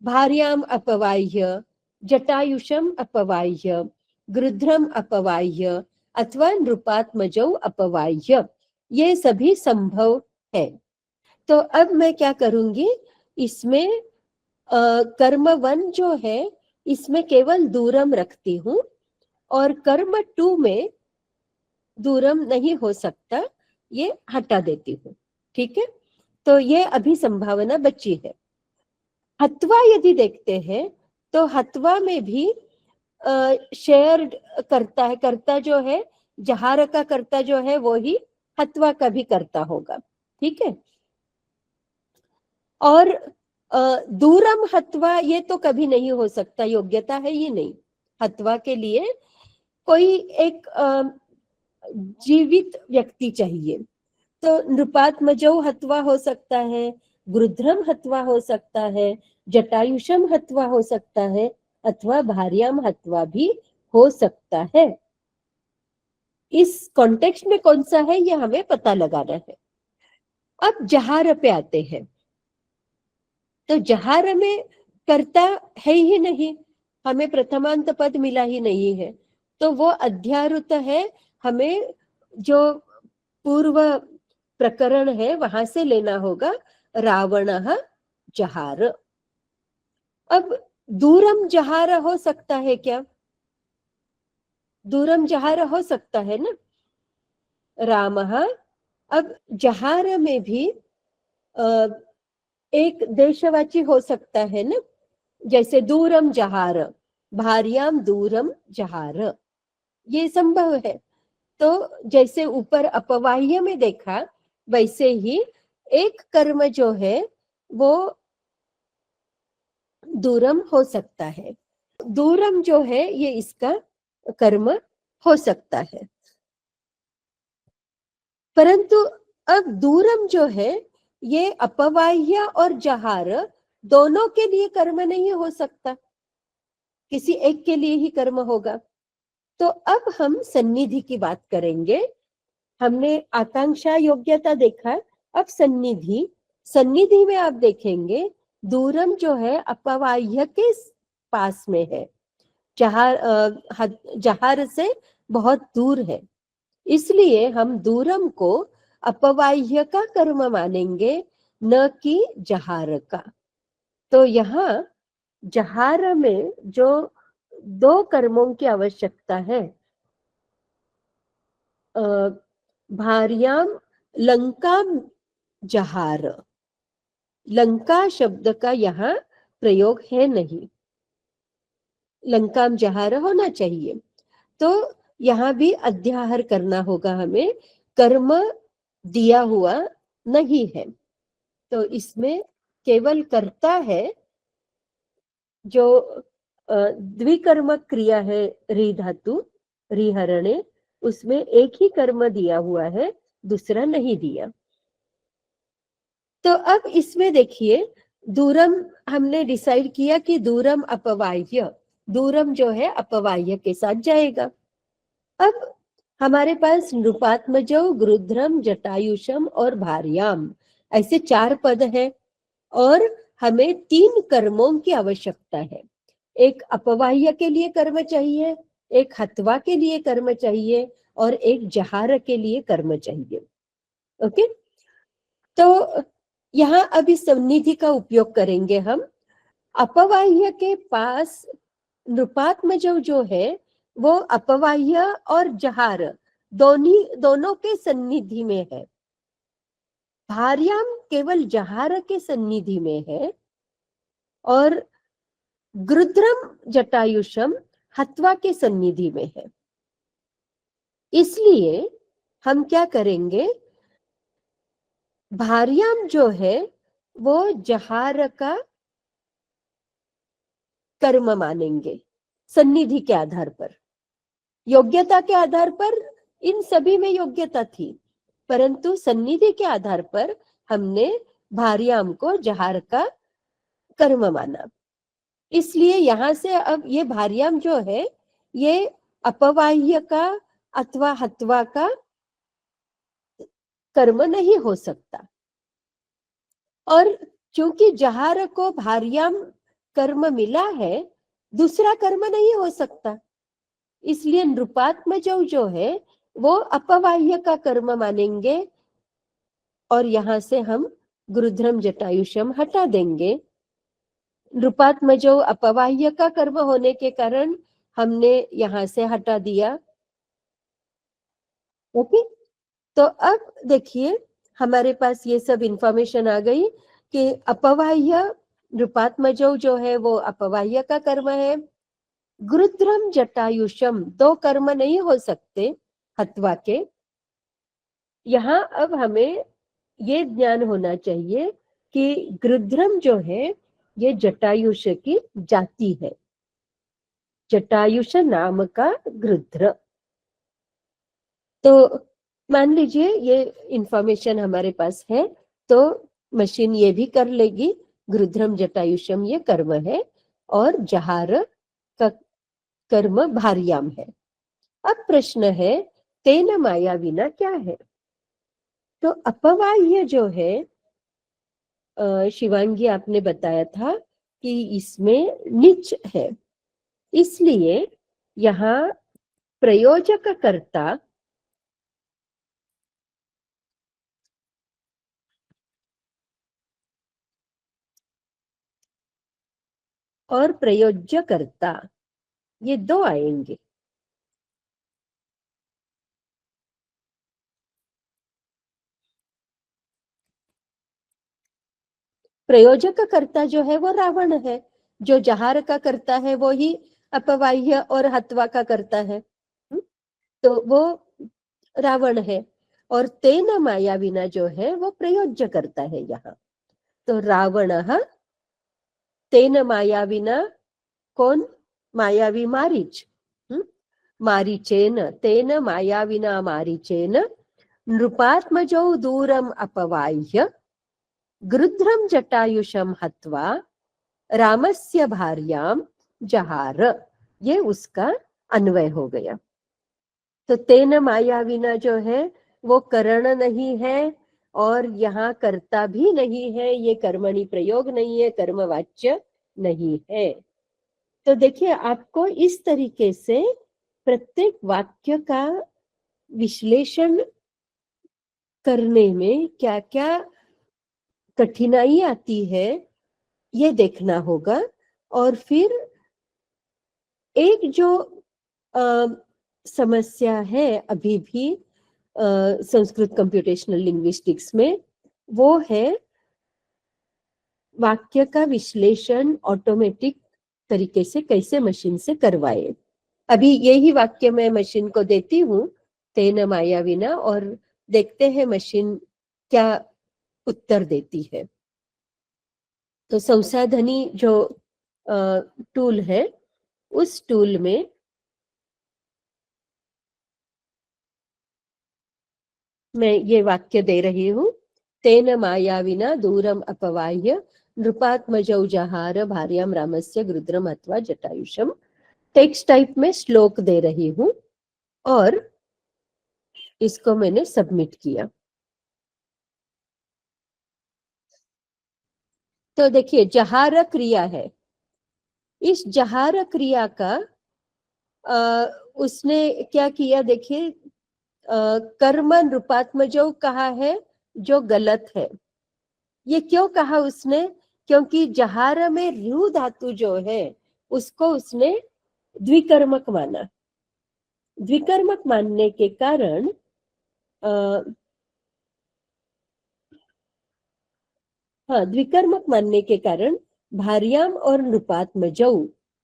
A: भार्याम अपवाह्य, जटायुषम अपवाह्य, गृध्रम अपवाह्य अथवा नृपात्मजौ अपवाह्य, ये सभी संभव है। तो अब मैं क्या करूंगी, इसमें कर्म 1 जो है इसमें केवल दूरम रखती हूँ, और कर्म 2 में दूरम नहीं हो सकता, ये हटा देती हूँ। ठीक है, तो ये अभी संभावना बची है। हत्वा यदि देखते हैं तो हत्वा में भी शेयर करता है, कर्ता जो है, जहार का कर्ता जो है वो ही हत्वा का भी कर्ता होगा। ठीक है, और दूरम हत्वा ये तो कभी नहीं हो सकता, योग्यता है ही नहीं। हत्वा के लिए कोई एक जीवित व्यक्ति चाहिए। तो नृपात्मजौ हत्वा हो सकता है, गृध्रम हत्वा हो सकता है, जटायुषम हत्वा हो सकता है, अथवा भार्याम हत्वा भी हो सकता है। इस कॉन्टेक्स्ट में कौन सा है ये हमें पता लगाना है। अब जहार पे आते हैं, तो जहार में कर्ता है ही नहीं, हमें प्रथमांत पद मिला ही नहीं है, तो वो अध्यारुत है। हमें जो पूर्व प्रकरण है वहां से लेना होगा, रावणः जहार। अब दूरम जहार हो सकता है क्या? दूरम जहार हो सकता है ना, रामः। अब जहार में भी एक देशवाची हो सकता है ना, जैसे दूरम जहार, भार्याम दूरम जहार, ये संभव है। तो जैसे ऊपर अपवाह्य में देखा, वैसे ही एक कर्म जो है वो दूरम हो सकता है। दूरम जो है ये इसका कर्म हो सकता है, परंतु अब दूरम जो है ये अपवाह्य और जहार दोनों के लिए कर्म नहीं हो सकता, किसी एक के लिए ही कर्म होगा। तो अब हम सन्निधि की बात करेंगे। हमने आकांक्षा योग्यता देखा, अब सन्निधि। सन्निधि में आप देखेंगे दूरम जो है अपवाह्य के पास में है, जहार जहार से बहुत दूर है, इसलिए हम दूरम को अपवाह्य का कर्म मानेंगे, न कि जहार का। तो यहाँ जहार में जो दो कर्मों की आवश्यकता है, भार्याम लंकाम जहार, लंका शब्द का यहाँ प्रयोग है नहीं, लंकाम जहार होना चाहिए। तो यहाँ भी अध्याहार करना होगा हमें, कर्म दिया हुआ नहीं है, तो इसमें केवल कर्ता है। जो द्विकर्म क्रिया है री धातु, रिहरणे, उसमें एक ही कर्म दिया हुआ है, दूसरा नहीं दिया। तो अब इसमें देखिए दूरम हमने डिसाइड किया कि दूरम अपवाह्य, दूरम जो है अपवाह्य के साथ जाएगा। अब हमारे पास नृपात्मजौ, गृध्रम, जटायुषम और भार्याम, ऐसे 4 पद है, और हमें 3 कर्मों की आवश्यकता है। एक अपवाह्य के लिए कर्म चाहिए, एक हत्वा के लिए कर्म चाहिए, और एक जहार के लिए कर्म चाहिए। ओके, तो यहाँ अभी सन्निधि का उपयोग करेंगे हम। अपवाह्य के पास नृपात्मजौ जो है वो अपवाह्य और जहार दोनों के सन्निधि में है। भार्याम केवल जहार के सन्निधि में है, और गृध्रम जटायुषम हत्वा के सन्निधि में है। इसलिए हम क्या करेंगे, भार्याम जो है वो जहार का कर्म मानेंगे सन्निधि के आधार पर। योग्यता के आधार पर इन सभी में योग्यता थी, परंतु सन्निधि के आधार पर हमने भार्याम को जहार का कर्म माना। इसलिए यहां से अब ये भार्याम जो है ये अपवाह्य का अथवा हत्वा का कर्म नहीं हो सकता। और क्योंकि जहार को भार्याम कर्म मिला है, दूसरा कर्म नहीं हो सकता, इसलिए नृपात्मजौ जो है वो अपवाह्य का कर्म मानेंगे और यहां से हम गुरुध्रम जटायुषम हटा देंगे। नृपात्मजौ अपवाह्य का कर्म होने के कारण हमने यहां से हटा दिया। ओके, तो अब देखिए हमारे पास ये सब इंफॉर्मेशन आ गई कि अपवाह्य नृपात्मजौ जो है वो अपवाह्य का कर्म है। गुरुद्रम जटायुषम दो कर्म नहीं हो सकते हत्वा के। यहाँ अब हमें ये ज्ञान होना चाहिए कि गृध्रम जो है ये जटायुष की जाति है, जटायुष नाम का गृध्र। तो मान लीजिए ये इंफॉर्मेशन हमारे पास है, तो मशीन ये भी कर लेगी गृध्रम जटायुषम ये कर्म है और जहार का कर्म भार्याम है। अब प्रश्न है तेन मायाविना क्या है? तो अपवाह्य जो है शिवांगी आपने बताया था कि इसमें निच है, इसलिए यहाँ प्रयोजक कर्ता और प्रयोज्यकर्ता ये दो आएंगे। प्रयोजक कर्ता जो है वो रावण है, जो जहार का करता है वो ही अपवाह्य और हत्वा का करता है। तो वो रावण है और तेन मायाविना जो है वो प्रयोज्य करता है यहाँ। तो रावण तेन मायाविना कौन? मायावी मारीच। मारीचेन तेन मायाविना मारीचेन नृपात्मजौ दूरम अपवाह्य गृध्रम जटायुषम हत्वा रामस्य भार्याम जहार। ये उसका अन्वय हो गया। तो तेन मायाविना जो है वो करण नहीं है और यहाँ कर्ता भी नहीं है, ये कर्मणि प्रयोग नहीं है, कर्मवाच्य नहीं है। तो देखिए आपको इस तरीके से प्रत्येक वाक्य का विश्लेषण करने में क्या क्या कठिनाई आती है ये देखना होगा। और फिर एक जो समस्या है अभी भी संस्कृत कंप्यूटेशनल लिंग्विस्टिक्स में, वो है वाक्य का विश्लेषण ऑटोमेटिक तरीके से कैसे मशीन से करवाए। अभी यही वाक्य मैं मशीन को देती हूँ तेन मायाविना और देखते हैं मशीन क्या उत्तर देती है। तो संसाधनी जो टूल है उस टूल में मैं ये वाक्य दे रही हूँ, तेन मायाविना दूरम अपवाह्य नृपात्मजौ जहार भार्याम रामस्य गृध्रम अथवा जटायुषम। टेक्स्ट टाइप में श्लोक दे रही हूँ और इसको मैंने सबमिट किया। तो देखिए जहार क्रिया है, इस जहार क्रिया का उसने क्या किया देखिए, कर्म नृपात्मजौ कहा है जो गलत है। ये क्यों कहा उसने? क्योंकि जहार में रू धातु जो है उसको उसने द्विकर्मक माना। द्विकर्मक मानने के कारण हाँ, द्विकर्मक मानने के कारण भार्याम और नृपात्मजौ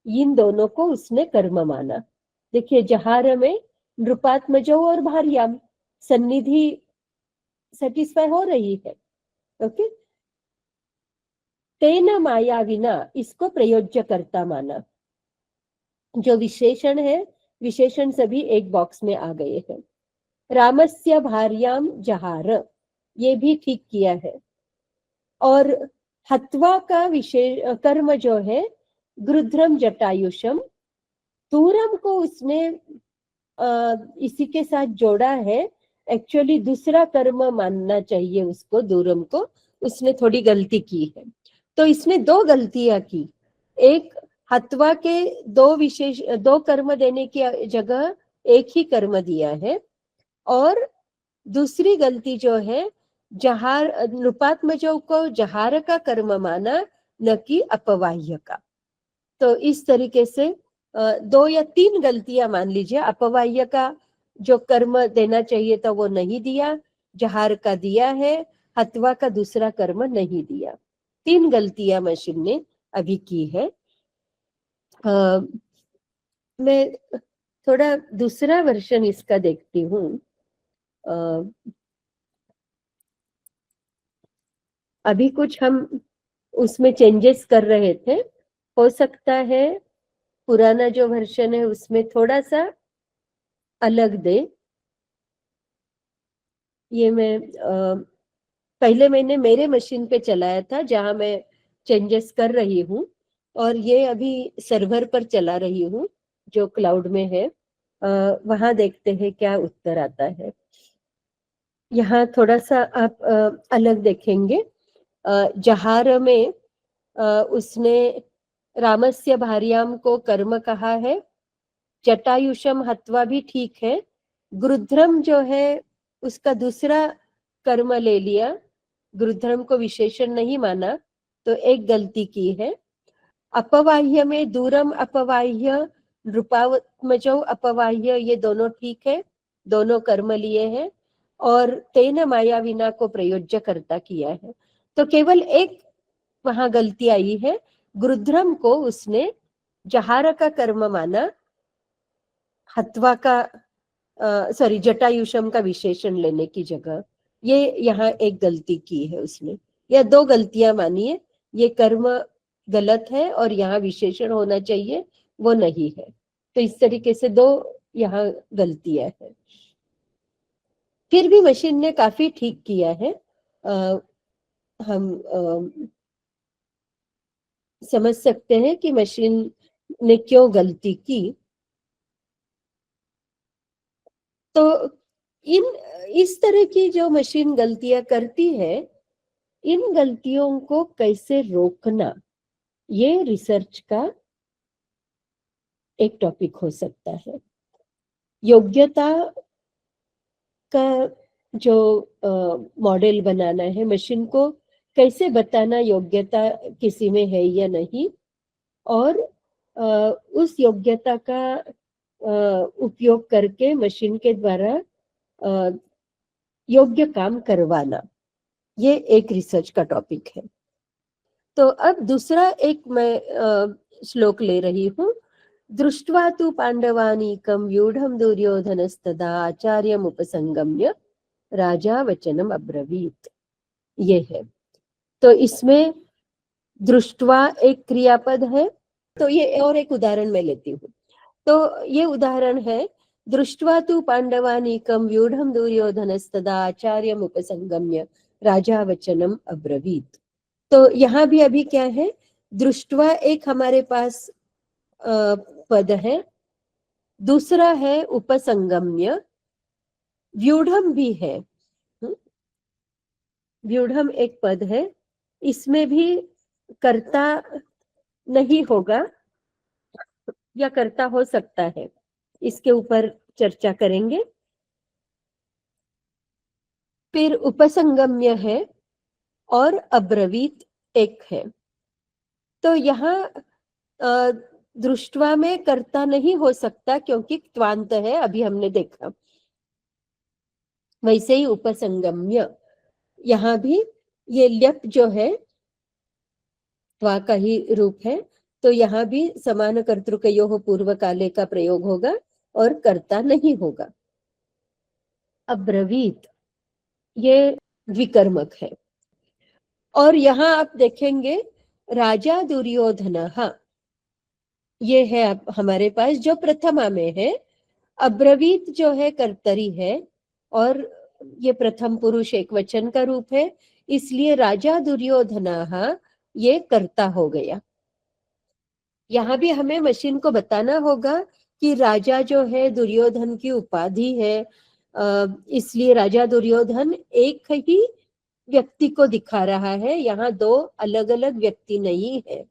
A: इन दोनों को उसने कर्म माना। देखिए जहार में नृपात्मजौ और भार्याम सन्निधि सेटिस्फाई हो रही है। ओके, तेन मायाविना इसको प्रयोज्य कर्ता माना। जो विशेषण है, विशेषण सभी एक बॉक्स में आ गए हैं। रामस्य भार्याम जहार, ये भी ठीक किया है। और हत्वा का विशेष कर्म जो है गृध्रम जटायुषम, दूरम को उसने इसी के साथ जोड़ा है। एक्चुअली दूसरा कर्म मानना चाहिए उसको, दूरम को। उसने थोड़ी गलती की है, तो इसने दो गलतियां की। एक, हत्वा के दो कर्म देने की जगह एक ही कर्म दिया है। और दूसरी गलती जो है, जहार नृपात्मजों को जहार का कर्म माना, न कि अपवाह्य का। तो इस तरीके से दो या तीन गलतियां मान लीजिए। अपवाह्य का जो कर्म देना चाहिए था वो नहीं दिया, जहार का दिया है, हत्वा का दूसरा कर्म नहीं दिया। तीन गलतियां मशीन ने अभी की है। मैं थोड़ा दूसरा वर्जन इसका देखती हूँ। अभी कुछ हम उसमें चेंजेस कर रहे थे, हो सकता है पुराना जो वर्जन है उसमें थोड़ा सा अलग दे। ये मैं पहले मैंने मेरे मशीन पे चलाया था जहां मैं चेंजेस कर रही हूँ, और ये अभी सर्वर पर चला रही हूँ जो क्लाउड में है। वहां देखते हैं क्या उत्तर आता है। यहाँ थोड़ा सा आप अलग देखेंगे। जहार में उसने रामस्य भार्याम को कर्म कहा है। जटायुषम हत्वा भी ठीक है। गृध्रम जो है उसका दूसरा कर्म ले लिया, गृध्रम को विशेषण नहीं माना, तो एक गलती की है। अपवाह्य में दूरम अपवाह्य, नृपात्मजो अपवाह्य, ये दोनों ठीक है, दोनों कर्म लिए हैं। और तेन मायाविना को प्रयोज्य कर्ता किया है। तो केवल एक वहां गलती आई है, गृध्रम को उसने जहार का कर्म माना, हत्वा का सॉरी जटायुषम का विशेषण लेने की जगह। ये यहाँ एक गलती की है उसने, या दो गलतियां मानिए। ये कर्म गलत है और यहाँ विशेषण होना चाहिए, वो नहीं है। तो इस तरीके से दो यहाँ गलतियां हैं। फिर भी मशीन ने काफी ठीक किया है। हम समझ सकते हैं कि मशीन ने क्यों गलती की। तो इन इस तरह की जो मशीन गलतियां करती है, इन गलतियों को कैसे रोकना, ये रिसर्च का एक टॉपिक हो सकता है। योग्यता का जो मॉडल बनाना है, मशीन को कैसे बताना योग्यता किसी में है या नहीं, और उस योग्यता का उपयोग करके मशीन के द्वारा योग्य काम करवाना, ये एक रिसर्च का टॉपिक है। तो अब दूसरा एक मैं श्लोक ले रही हूँ। दृष्ट्वा तु पांडवानीकं व्यूढ़ं दुर्योधनस्तदा आचार्यम् उपसंगम्य राजा वचनम अब्रवीत। ये है। तो इसमें दृष्ट्वा एक क्रियापद है। तो ये और एक उदाहरण मैं लेती हूँ। तो ये उदाहरण है, दृष्ट्वा तु पांडवानीकं व्यूढ़ं दुर्योधनस्तदा आचार्यम् उपसंगम्य राजा वचनम अब्रवीत। तो यहाँ भी अभी क्या है, दृष्ट्वा एक हमारे पास पद है, दूसरा है उपसंगम्य, व्यूढ़म भी है। व्यूढ़म एक पद है, इसमें भी कर्ता नहीं होगा या कर्ता हो सकता है, इसके ऊपर चर्चा करेंगे। फिर उपसंगम्य है और अब्रवीत एक है। तो यहाँ दृष्ट्वा में कर्ता नहीं हो सकता क्योंकि त्वांत है, अभी हमने देखा। वैसे ही उपसंगम्य, यहाँ भी ये ल्यप जो है त्वा का ही रूप है, तो यहाँ भी समान कर्तृकयोः पूर्व काले का प्रयोग होगा और कर्ता नहीं होगा। अब्रवीत ये विकर्मक है। और यहाँ आप देखेंगे राजा दुर्योधनः, ये है अब हमारे पास जो प्रथमा में है। अब्रवीत जो है कर्तरी है और ये प्रथम पुरुष एक वचन का रूप है, इसलिए राजा दुर्योधनः ये कर्ता हो गया। यहाँ भी हमें मशीन को बताना होगा कि राजा जो है दुर्योधन की उपाधि है, इसलिए राजा दुर्योधन एक ही व्यक्ति को दिखा रहा है, यहाँ दो अलग अलग व्यक्ति नहीं है।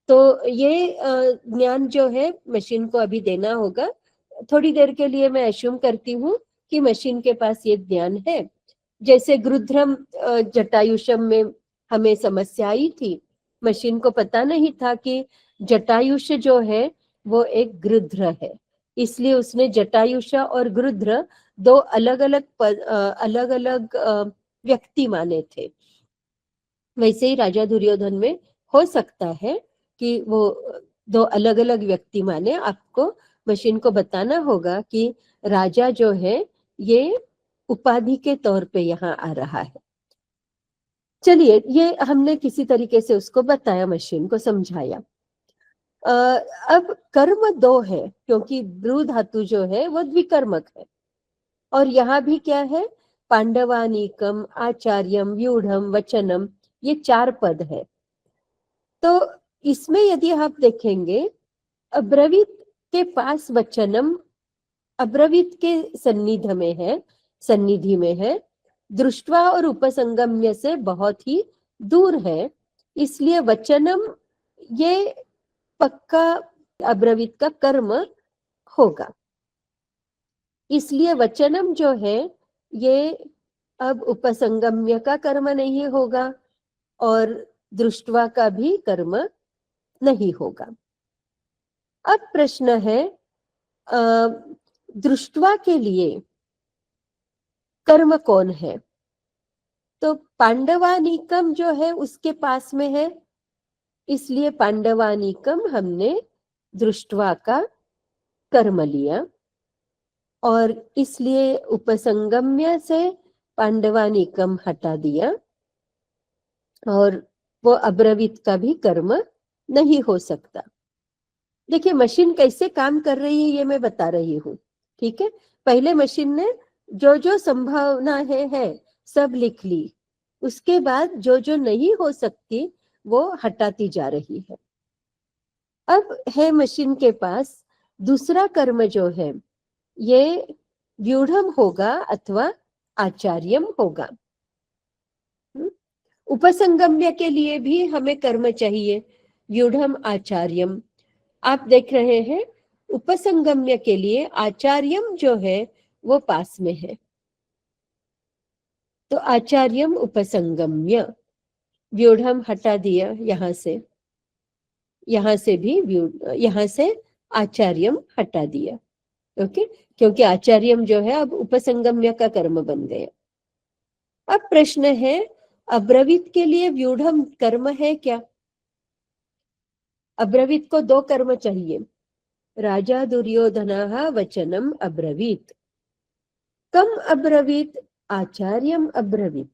A: तो ये ज्ञान जो है मशीन को अभी देना होगा। थोड़ी देर के लिए मैं अश्यूम करती हूँ कि मशीन के पास ये ज्ञान है। जैसे गृध्रम जटायुषम में हमें समस्या आई थी, मशीन को पता नहीं था कि जटायुष जो है वो एक गृध्र है, इसलिए उसने जटायुष और गृध्र दो अलग अलग व्यक्ति माने थे। वैसे ही राजा दुर्योधन में हो सकता है कि वो दो अलग अलग व्यक्ति माने। आपको मशीन को बताना होगा कि राजा जो है ये उपाधि के तौर पे यहाँ आ रहा है। चलिए, ये हमने किसी तरीके से उसको बताया, मशीन को समझाया। अब कर्म दो है क्योंकि द्रु धातु जो है वो द्विकर्मक है, और यहाँ भी क्या है, पांडवानीकम, आचार्यम, व्यूढ़म, वचनम, ये चार पद है। तो इसमें यदि आप देखेंगे, अब्रवीत के पास वचनम अब्रवीत के सन्निधि में है, दृष्टवा और उपसंगम्य से बहुत ही दूर है, इसलिए वचनम ये पक्का अब्रवीत का कर्म होगा। इसलिए वचनम जो है ये अब उपसंगम्य का कर्म नहीं होगा और दृष्टवा का भी कर्म नहीं होगा। अब प्रश्न है, दृष्टवा के लिए कर्म कौन है? तो पांडवानीकम जो है उसके पास में है, इसलिए पांडवानीकम हमने दृष्टवा का कर्म लिया, और इसलिए उपसंगम्य से पांडवानीकम हटा दिया, और वो अब्रवीत का भी कर्म नहीं हो सकता। देखिए मशीन कैसे काम कर रही है ये मैं बता रही हूँ, ठीक है। पहले मशीन ने जो जो संभावना है सब लिख ली, उसके बाद जो जो नहीं हो सकती वो हटाती जा रही है। अब है मशीन के पास दूसरा कर्म जो है ये व्यूढ़म होगा अथवा आचार्यम होगा। उपसंगम्य के लिए भी हमें कर्म चाहिए, व्यूढ़म आचार्यम। आप देख रहे हैं उपसंगम्य के लिए आचार्यम जो है वो पास में है, तो आचार्यम उपसंगम्य, व्यूढ़म हटा दिया यहाँ से भी यहाँ से आचार्यम हटा दिया, ओके, क्योंकि आचार्यम जो है अब उपसंगम्य का कर्म बन गया। अब प्रश्न है, अब्रवीत के लिए व्यूढ़म कर्म है क्या? अब्रवीत को दो कर्म चाहिए, राजा दुर्योधनः वचनम अब्रवीत, कम अब्रवीत, आचार्यम अब्रवीत,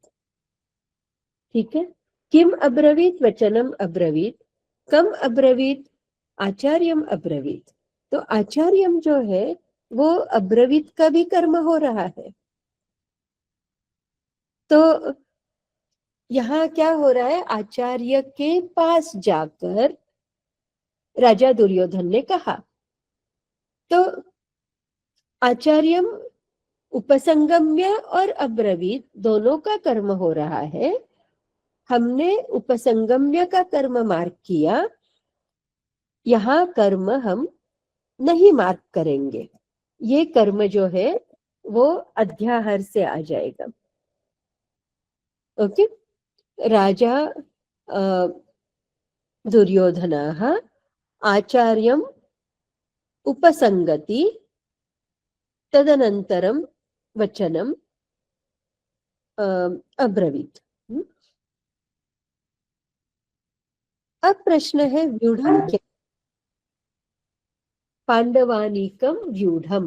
A: ठीक है। किम अब्रवीत, वचनम अब्रवीत, कम अब्रवीत, आचार्यम अब्रवीत। तो आचार्यम जो है वो अब्रवीत का भी कर्म हो रहा है। तो यहाँ क्या हो रहा है, आचार्य के पास जाकर राजा दुर्योधन ने कहा, तो आचार्यम उपसंगम्य और अब्रवीत दोनों का कर्म हो रहा है। हमने उपसंगम्य का कर्म मार्क किया, यहाँ कर्म हम नहीं मार्क करेंगे, ये कर्म जो है वो अध्याहर से आ जाएगा, ओके। राजा दुर्योधनः आचार्यम उपसंगति, तदनंतरम वचनम अब्रवीत। अब प्रश्न है व्यूढ़म क्या? पांडवानीकम व्यूढ़म,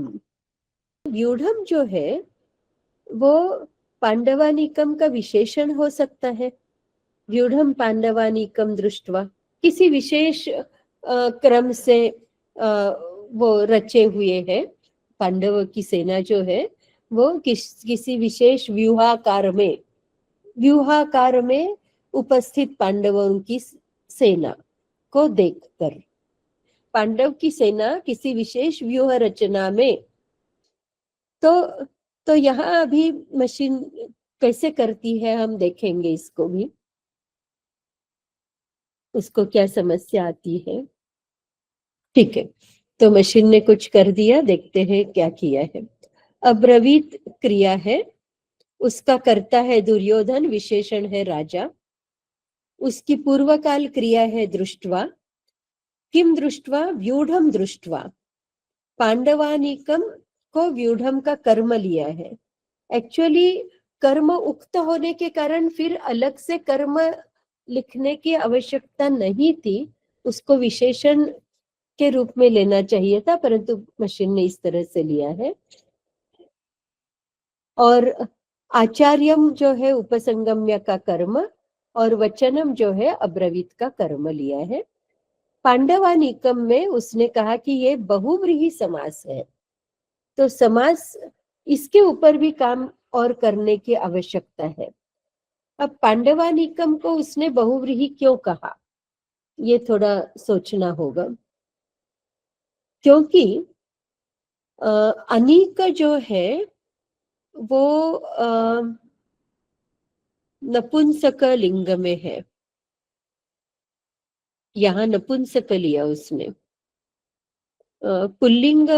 A: व्यूढ़म जो है वो पांडवानीकम का विशेषण हो सकता है, व्यूढ़म पांडवानीकम दृष्ट्वा, किसी विशेष क्रम से वो रचे हुए हैं। पांडवों की सेना जो है वो किसी विशेष व्यूहाकार में उपस्थित पांडवों की सेना को देखकर, पांडव की सेना किसी विशेष व्यूह रचना में, तो यहाँ अभी मशीन कैसे करती है हम देखेंगे इसको भी, उसको क्या समस्या आती है। ठीक है, तो मशीन ने कुछ कर दिया, देखते हैं क्या किया है। अब्रवीत क्रिया है, उसका कर्ता है दुर्योधन, विशेषण है राजा। उसकी पूर्वकाल क्रिया है दृष्टवा, किम दृष्टवा, व्यूढ़म दृष्टवा। पांडवानीकम को व्यूढ़म का कर्म लिया है। एक्चुअली कर्म उक्त होने के कारण फिर अलग से कर्म लिखने की आवश्यकता नहीं थी, उसको विशेषण के रूप में लेना चाहिए था, परंतु मशीन ने इस तरह से लिया है। और आचार्यम जो है उपसंगम्य का कर्म, और वचनम जो है अब्रवीत का कर्म लिया है। पांडवानीकम में उसने कहा कि ये बहुव्रीहि समास है, तो समास इसके ऊपर भी काम और करने की आवश्यकता है। अब पांडवानीकम को उसने बहुव्रीहि क्यों कहा, ये थोड़ा सोचना होगा, क्योंकि अनीक जो है वो नपुंसक लिंग में है, यहाँ नपुंसक लिया उसने। पुल्लिंग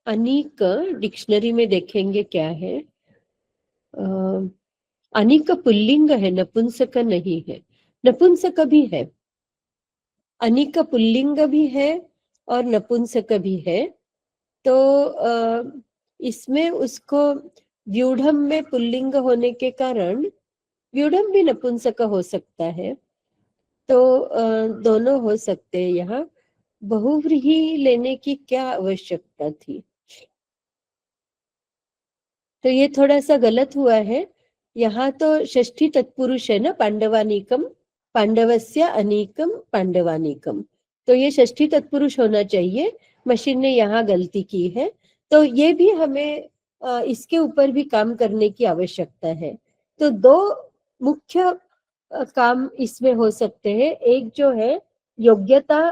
A: अनीक डिक्शनरी में देखेंगे क्या है, अनीक पुल्लिंग है, नपुंसक नहीं है। नपुंसक भी है, अनीक पुल्लिंग भी है और नपुंसक भी है। तो इसमें उसको व्यूढ़म में पुल्लिंग होने के कारण व्यूढ़म भी नपुंसक हो सकता है, तो दोनों हो सकते हैं। यहाँ बहुव्रीहि लेने की क्या आवश्यकता थी, तो ये थोड़ा सा गलत हुआ है। यहाँ तो षष्ठी तत्पुरुष है ना, पांडवानीकम, पांडवस्य अनीकम पांडवानीकम, तो ये षष्ठी तत्पुरुष होना चाहिए। मशीन ने यहाँ गलती की है, तो ये भी हमें इसके ऊपर भी काम करने की आवश्यकता है। तो दो मुख्य काम इसमें हो सकते हैं। एक जो है योग्यता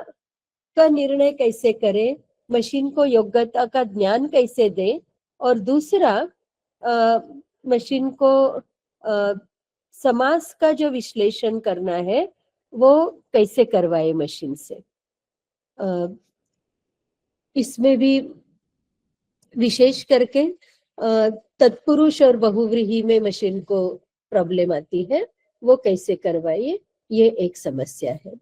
A: का निर्णय कैसे करें, मशीन को योग्यता का ज्ञान कैसे दें, और दूसरा मशीन को समास का जो विश्लेषण करना है वो कैसे करवाए मशीन से। इसमें भी विशेष करके तत्पुरुष और बहुव्रीहि में मशीन को प्रॉब्लम आती है, वो कैसे करवाइए, ये एक समस्या है।